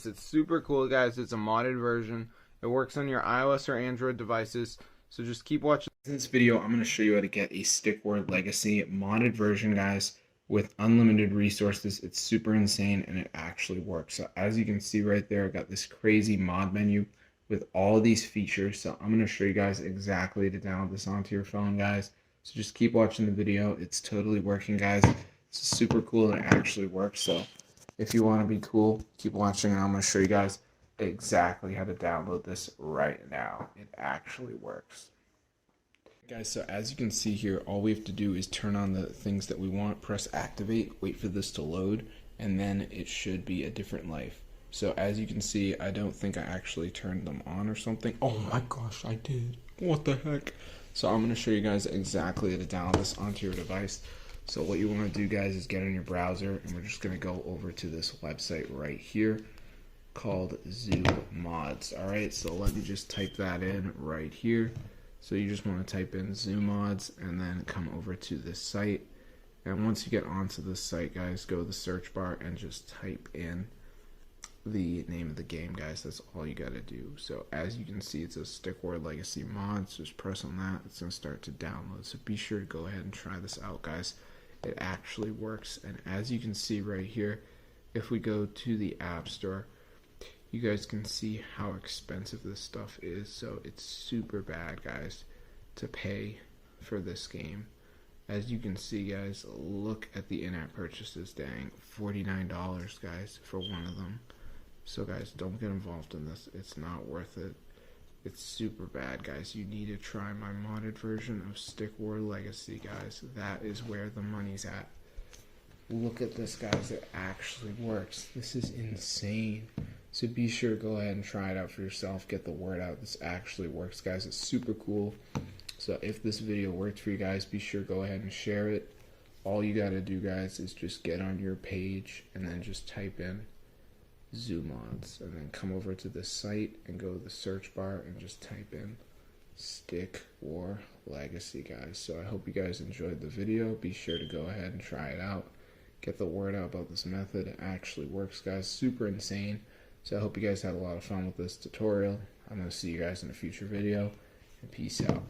this. It's super cool, guys. It's a modded version. It works on your iOS or Android devices. So just keep watching. In this video, I'm going to show you how to get a Stick Word Legacy modded version, guys, with unlimited resources. It's super insane and it actually works. So as you can see right there, I got this crazy mod menu with all these features. So I'm going to show you guys exactly to download this onto your phone, guys. So just keep watching the video. It's totally working, guys. It's super cool and it actually works. So if you want to be cool, keep watching and I'm going to show you guys exactly how to download this right now. It actually works. Guys, so as you can see here, all we have to do is turn on the things that we want, press activate, wait for this to load, and then it should be a different life. So as you can see, I don't think I actually turned them on or something. Oh my gosh, I did. What the heck? So I'm going to show you guys exactly how to download this onto your device. So what you want to do, guys, is get in your browser, and we're just going to go over to this website right here called ZooMods. Alright, so let me just type that in right here. So you just want to type in ZooMods and then come over to this site. And once you get onto this site, guys, go to the search bar and just type in the name of the game, guys. That's all you got to do. So as you can see, it says Stick Word Legacy Mods. Just press on that. It's going to start to download. So be sure to go ahead and try this out, guys. It actually works. And as you can see right here, if we go to the App Store, you guys can see how expensive this stuff is. So it's super bad, guys, to pay for this game. As you can see, guys, look at the in-app purchases. Dang, $49, guys, for one of them. So guys, don't get involved in this. It's not worth it. It's super bad, guys. You need to try my modded version of Stick Word Legacy, guys. That is where the money's at. Look at this, guys. It actually works. This is insane. So be sure to go ahead and try it out for yourself. Get the word out. This actually works, guys. It's super cool. So if this video worked for you guys, be sure to go ahead and share it. All you got to do, guys, is just get on your page and then just type in ZooMods. And then come over to this site and go to the search bar and just type in Stick Word Legacy, guys. So I hope you guys enjoyed the video. Be sure to go ahead and try it out. Get the word out about this method. It actually works, guys. Super insane. So I hope you guys had a lot of fun with this tutorial. I'm going to see you guys in a future video, and peace out.